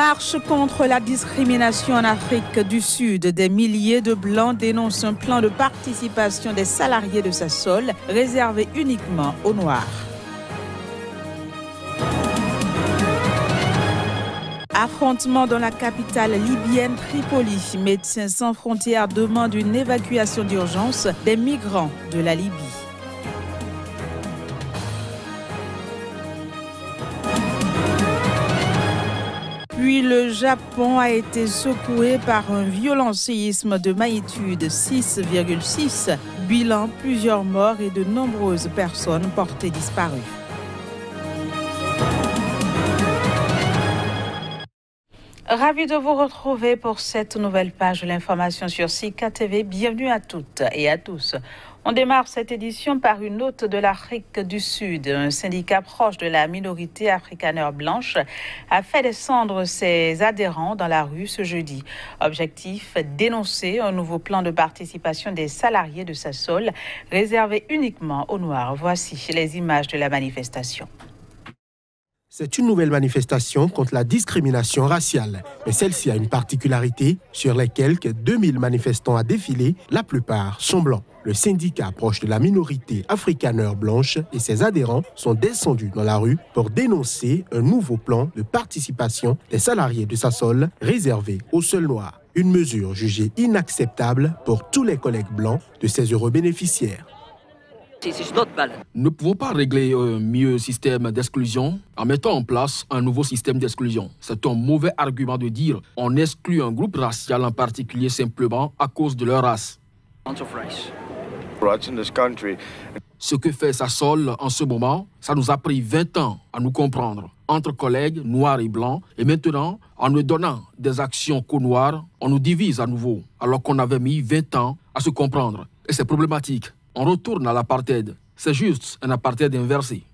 Marche contre la discrimination en Afrique du Sud. Des milliers de Blancs dénoncent un plan de participation des salariés de Sasol réservé uniquement aux Noirs. Affrontement dans la capitale libyenne Tripoli. Médecins sans frontières demandent une évacuation d'urgence des migrants de la Libye. Puis le Japon a été secoué par un violent séisme de magnitude 6,6. Bilan, plusieurs morts et de nombreuses personnes portées disparues. Ravi de vous retrouver pour cette nouvelle page de l'information sur Sika TV. Bienvenue à toutes et à tous. On démarre cette édition par une note de l'Afrique du Sud. Un syndicat proche de la minorité afrikaner blanche a fait descendre ses adhérents dans la rue ce jeudi. Objectif, dénoncer un nouveau plan de participation des salariés de Sasol réservé uniquement aux Noirs. Voici les images de la manifestation. C'est une nouvelle manifestation contre la discrimination raciale. Mais celle-ci a une particularité. Sur les quelques 2000 manifestants à défiler, la plupart sont blancs. Le syndicat proche de la minorité afrikaner blanche et ses adhérents sont descendus dans la rue pour dénoncer un nouveau plan de participation des salariés de Sasol réservé aux seuls noirs. Une mesure jugée inacceptable pour tous les collègues blancs de ces heureux bénéficiaires. Nous ne pouvons pas régler un mieux système d'exclusion en mettant en place un nouveau système d'exclusion. C'est un mauvais argument de dire on exclut un groupe racial en particulier simplement à cause de leur race. Ce que fait Sasol en ce moment, ça nous a pris 20 ans à nous comprendre entre collègues noirs et blancs. Et maintenant, en nous donnant des actions qu'aux noirs, on nous divise à nouveau alors qu'on avait mis 20 ans à se comprendre. Et c'est problématique. On retourne à l'apartheid. C'est juste un apartheid inversé.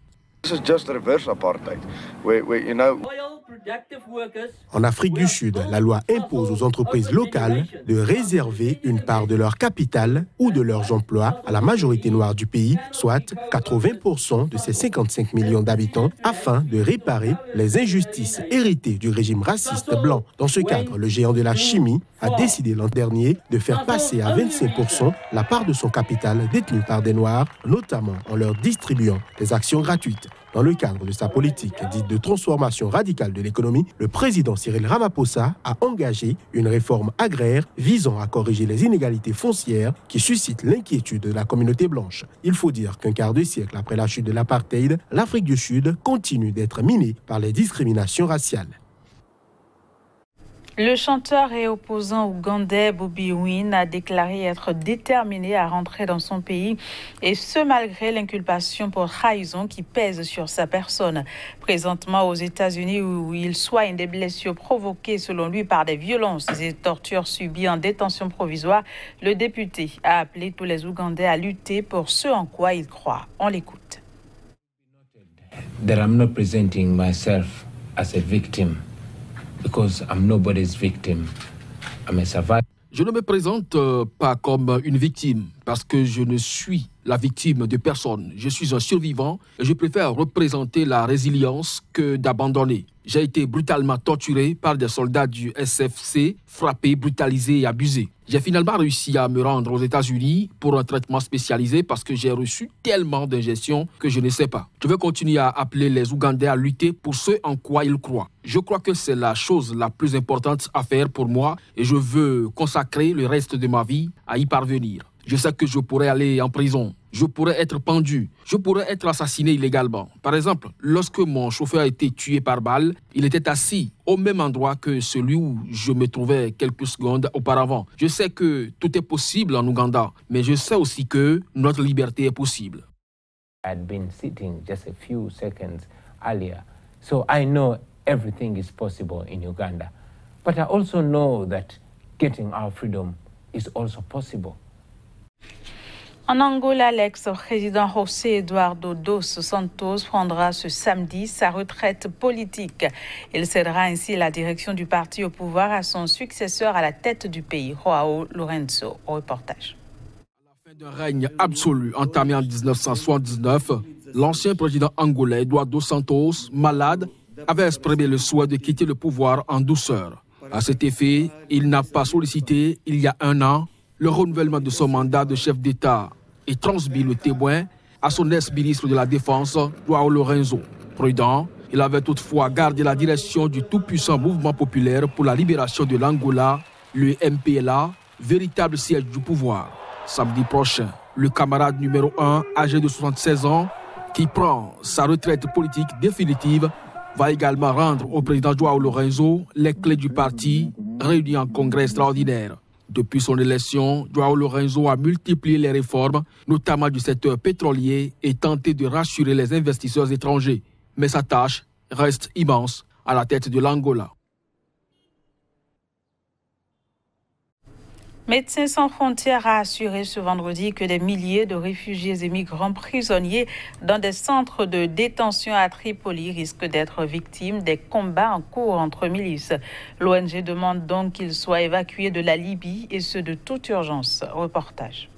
En Afrique du Sud, la loi impose aux entreprises locales de réserver une part de leur capital ou de leurs emplois à la majorité noire du pays, soit 80% de ses 55 millions d'habitants, afin de réparer les injustices héritées du régime raciste blanc. Dans ce cadre, le géant de la chimie a décidé l'an dernier de faire passer à 25% la part de son capital détenue par des Noirs, notamment en leur distribuant des actions gratuites. Dans le cadre de sa politique dite de transformation radicale de l'économie, le président Cyril Ramaphosa a engagé une réforme agraire visant à corriger les inégalités foncières qui suscitent l'inquiétude de la communauté blanche. Il faut dire qu'un quart de siècle après la chute de l'apartheid, l'Afrique du Sud continue d'être minée par les discriminations raciales. Le chanteur et opposant ougandais Bobi Wine a déclaré être déterminé à rentrer dans son pays, et ce malgré l'inculpation pour trahison qui pèse sur sa personne. Présentement aux États-Unis, où il soigne des blessures provoquées selon lui par des violences et tortures subies en détention provisoire, le député a appelé tous les Ougandais à lutter pour ce en quoi ils croient. On l'écoute. That I'm not presenting myself as a victim. Because I'm nobody's victim. I'm a survivor. Je ne me présente pas comme une victime parce que je ne suis la victime de personne. Je suis un survivant et je préfère représenter la résilience que d'abandonner. J'ai été brutalement torturé par des soldats du SFC, frappé, brutalisé et abusé. J'ai finalement réussi à me rendre aux États-Unis pour un traitement spécialisé parce que j'ai reçu tellement d'injections que je ne sais pas. Je vais continuer à appeler les Ougandais à lutter pour ce en quoi ils croient. Je crois que c'est la chose la plus importante à faire pour moi et je veux consacrer le reste de ma vie à y parvenir. Je sais que je pourrais aller en prison, je pourrais être pendu, je pourrais être assassiné illégalement. Par exemple, lorsque mon chauffeur a été tué par balle, il était assis au même endroit que celui où je me trouvais quelques secondes auparavant. Je sais que tout est possible en Ouganda, mais je sais aussi que notre liberté est possible. I had been sitting just a few seconds earlier, so I know everything is possible in Uganda. But I also know that getting our freedom is also possible. En Angola, l'ex-président José Eduardo dos Santos prendra ce samedi sa retraite politique. Il cédera ainsi la direction du parti au pouvoir à son successeur à la tête du pays, João Lourenço. Au reportage. À la fin d'un règne absolu entamé en 1979, l'ancien président angolais Eduardo Santos, malade, avait exprimé le souhait de quitter le pouvoir en douceur. À cet effet, il n'a pas sollicité, il y a un an, le renouvellement de son mandat de chef d'État et transmis le témoin à son ex-ministre de la Défense, João Lourenço. Prudent, il avait toutefois gardé la direction du tout-puissant mouvement populaire pour la libération de l'Angola, le MPLA, véritable siège du pouvoir. Samedi prochain, le camarade numéro 1, âgé de 76 ans, qui prend sa retraite politique définitive, va également rendre au président João Lourenço les clés du parti réuni en congrès extraordinaire. Depuis son élection, João Lourenço a multiplié les réformes, notamment du secteur pétrolier, et tenté de rassurer les investisseurs étrangers. Mais sa tâche reste immense à la tête de l'Angola. Médecins sans frontières a assuré ce vendredi que des milliers de réfugiés et migrants prisonniers dans des centres de détention à Tripoli risquent d'être victimes des combats en cours entre milices. L'ONG demande donc qu'ils soient évacués de la Libye et ce de toute urgence. Reportage.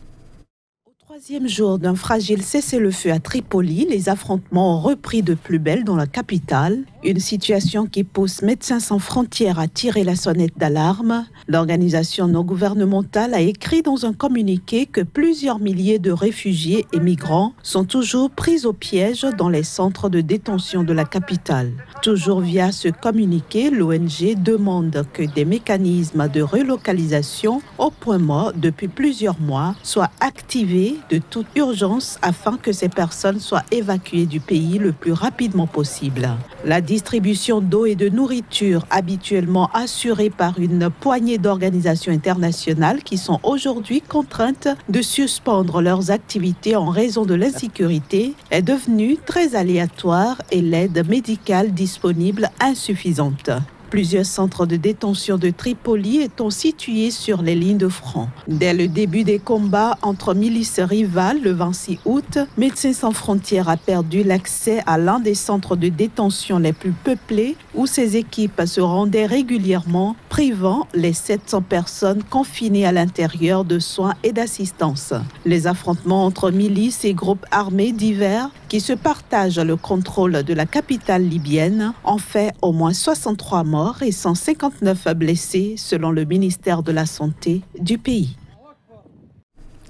Troisième jour d'un fragile cessez-le-feu à Tripoli, les affrontements ont repris de plus belle dans la capitale. Une situation qui pousse Médecins sans frontières à tirer la sonnette d'alarme. L'organisation non gouvernementale a écrit dans un communiqué que plusieurs milliers de réfugiés et migrants sont toujours pris au piège dans les centres de détention de la capitale. Toujours via ce communiqué, l'ONG demande que des mécanismes de relocalisation au point mort depuis plusieurs mois soient activés de toute urgence afin que ces personnes soient évacuées du pays le plus rapidement possible. La distribution d'eau et de nourriture habituellement assurée par une poignée d'organisations internationales qui sont aujourd'hui contraintes de suspendre leurs activités en raison de l'insécurité est devenue très aléatoire et l'aide médicale disponible insuffisante. Plusieurs centres de détention de Tripoli étant situés sur les lignes de front. Dès le début des combats entre milices rivales le 26 août, Médecins sans frontières a perdu l'accès à l'un des centres de détention les plus peuplés où ses équipes se rendaient régulièrement, privant les 700 personnes confinées à l'intérieur de soins et d'assistance. Les affrontements entre milices et groupes armés divers qui se partagent le contrôle de la capitale libyenne ont fait au moins 63 morts et 159 blessés selon le ministère de la Santé du pays.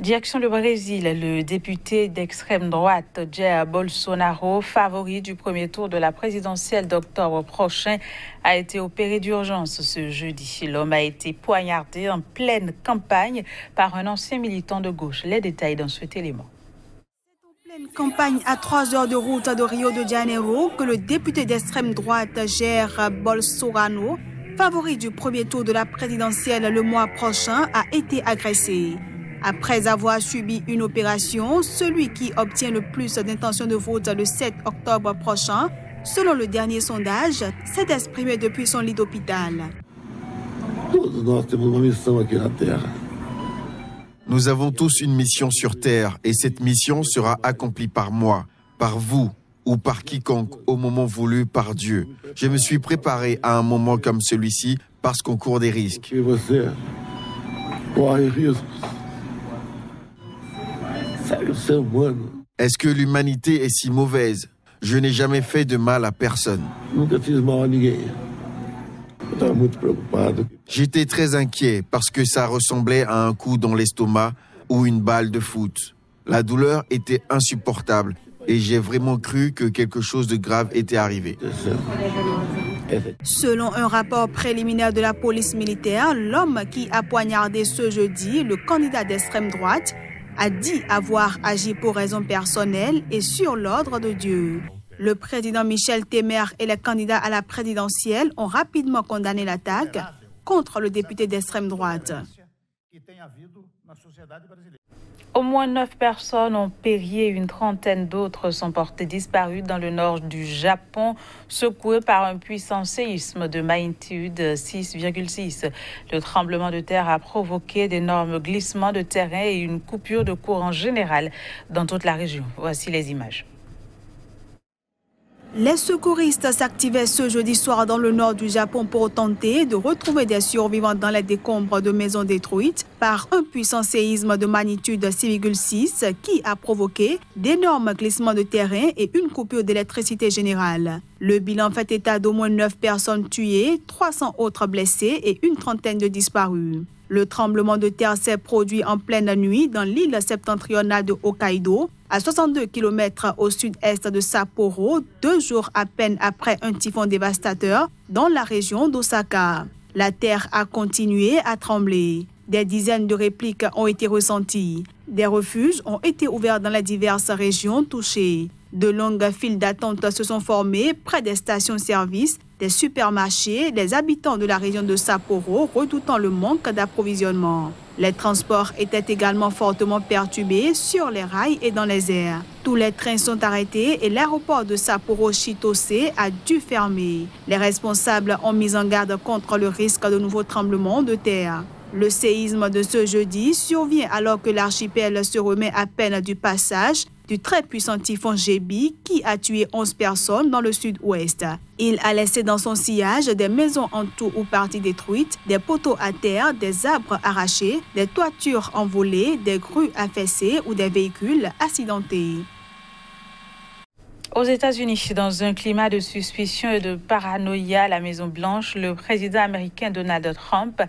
Direction le Brésil, le député d'extrême droite Jair Bolsonaro, favori du premier tour de la présidentielle d'octobre prochain, a été opéré d'urgence ce jeudi. L'homme a été poignardé en pleine campagne par un ancien militant de gauche. Les détails dans cet élément. Une campagne à 3 heures de route de Rio de Janeiro que le député d'extrême droite Jair Bolsonaro, favori du premier tour de la présidentielle le mois prochain, a été agressé. Après avoir subi une opération, celui qui obtient le plus d'intentions de vote le 7 octobre prochain, selon le dernier sondage, s'est exprimé depuis son lit d'hôpital. Nous avons tous une mission sur Terre et cette mission sera accomplie par moi, par vous ou par quiconque au moment voulu par Dieu. Je me suis préparé à un moment comme celui-ci parce qu'on court des risques. Est-ce que l'humanité est si mauvaise? Je n'ai jamais fait de mal à personne. J'étais très inquiet parce que ça ressemblait à un coup dans l'estomac ou une balle de foot. La douleur était insupportable et j'ai vraiment cru que quelque chose de grave était arrivé. Selon un rapport préliminaire de la police militaire, l'homme qui a poignardé ce jeudi le candidat d'extrême droite a dit avoir agi pour raisons personnelles et sur l'ordre de Dieu. Le président Michel Temer et les candidats à la présidentielle ont rapidement condamné l'attaque contre le député d'extrême droite. Au moins 9 personnes ont péri et une trentaine d'autres sont portées disparues dans le nord du Japon, secouées par un puissant séisme de magnitude 6,6. Le tremblement de terre a provoqué d'énormes glissements de terrain et une coupure de courant générale dans toute la région. Voici les images. Les secouristes s'activaient ce jeudi soir dans le nord du Japon pour tenter de retrouver des survivants dans les décombres de maisons détruites par un puissant séisme de magnitude 6,6 qui a provoqué d'énormes glissements de terrain et une coupure d'électricité générale. Le bilan fait état d'au moins 9 personnes tuées, 300 autres blessées et une trentaine de disparus. Le tremblement de terre s'est produit en pleine nuit dans l'île septentrionale de Hokkaido, à 62 km au sud-est de Sapporo, 2 jours à peine après un typhon dévastateur dans la région d'Osaka. La terre a continué à trembler. Des dizaines de répliques ont été ressenties. Des refuges ont été ouverts dans les diverses régions touchées. De longues files d'attente se sont formées près des stations-service, des supermarchés, des habitants de la région de Sapporo redoutant le manque d'approvisionnement. Les transports étaient également fortement perturbés sur les rails et dans les airs. Tous les trains sont arrêtés et l'aéroport de Sapporo-Chitose a dû fermer. Les responsables ont mis en garde contre le risque de nouveaux tremblements de terre. Le séisme de ce jeudi survient alors que l'archipel se remet à peine du passage du très puissant typhon Jebi qui a tué 11 personnes dans le sud-ouest. Il a laissé dans son sillage des maisons en tout ou partie détruites, des poteaux à terre, des arbres arrachés, des toitures envolées, des grues affaissées ou des véhicules accidentés. Aux États-Unis, dans un climat de suspicion et de paranoïa à la Maison-Blanche, le président américain Donald Trump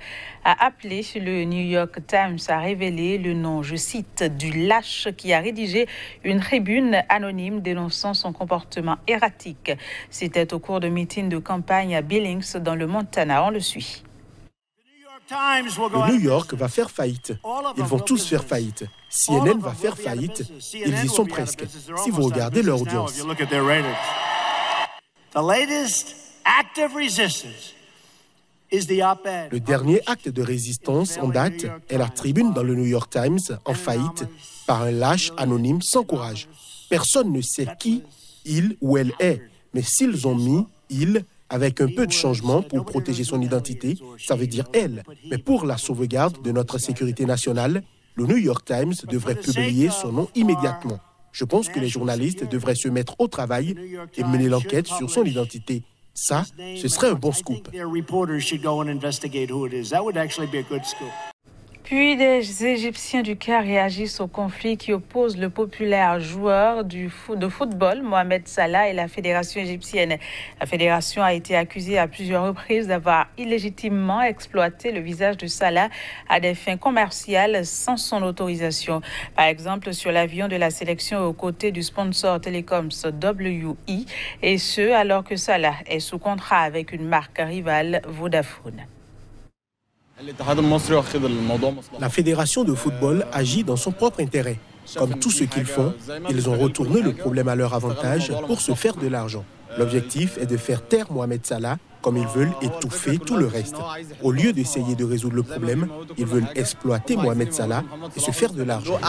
a appelé le New York Times à révéler le nom, je cite, du lâche qui a rédigé une tribune anonyme dénonçant son comportement erratique. C'était au cours de meeting de campagne à Billings, dans le Montana. On le suit. Le New York va faire faillite. Ils vont tous faire faillite. CNN va faire faillite. Ils y sont presque. Si vous regardez leur audience. Le dernier acte de résistance en date est la tribune dans le New York Times en faillite par un lâche anonyme sans courage. Personne ne sait qui il ou elle est, mais s'ils ont mis il avec un peu de changement pour protéger son identité, ça veut dire elle. Mais pour la sauvegarde de notre sécurité nationale, le New York Times devrait publier son nom immédiatement. Je pense que les journalistes devraient se mettre au travail et mener l'enquête sur son identité. Ça, ce serait un bon scoop. Puis des Égyptiens du Caire réagissent au conflit qui oppose le populaire joueur de football Mohamed Salah et la fédération égyptienne. La fédération a été accusée à plusieurs reprises d'avoir illégitimement exploité le visage de Salah à des fins commerciales sans son autorisation. Par exemple, sur l'avion de la sélection aux côtés du sponsor Telecoms WE, et ce alors que Salah est sous contrat avec une marque rivale Vodafone. La fédération de football agit dans son propre intérêt. Comme tout ce qu'ils font, ils ont retourné le problème à leur avantage pour se faire de l'argent. L'objectif est de faire taire Mohamed Salah, comme ils veulent étouffer tout le reste. Au lieu d'essayer de résoudre le problème, ils veulent exploiter Mohamed Salah et se faire de l'argent.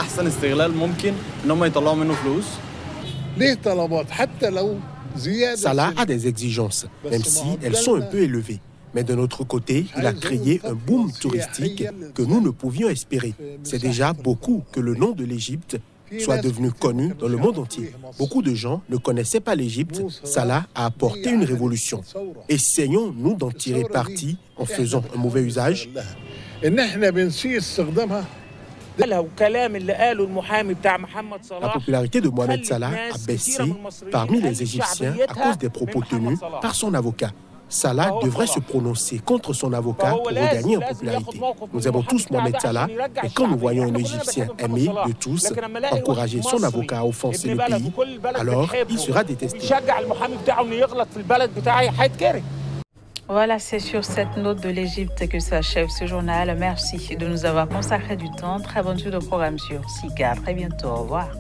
Salah a des exigences, même si elles sont un peu élevées. Mais de notre côté, il a créé un boom touristique que nous ne pouvions espérer. C'est déjà beaucoup que le nom de l'Égypte soit devenu connu dans le monde entier. Beaucoup de gens ne connaissaient pas l'Égypte. Salah a apporté une révolution. Essayons-nous d'en tirer parti en faisant un mauvais usage? La popularité de Mohamed Salah a baissé parmi les Égyptiens à cause des propos tenus par son avocat. Salah devrait se prononcer contre son avocat pour regagner en popularité. Nous aimons tous Mohamed Salah, et quand nous voyons un Égyptien aimé de tous encourager son avocat à offenser le pays, alors il sera détesté. Voilà, c'est sur cette note de l'Égypte que s'achève ce journal. Merci de nous avoir consacré du temps. Très bonne suite au programme sur SICA. À très bientôt. Au revoir.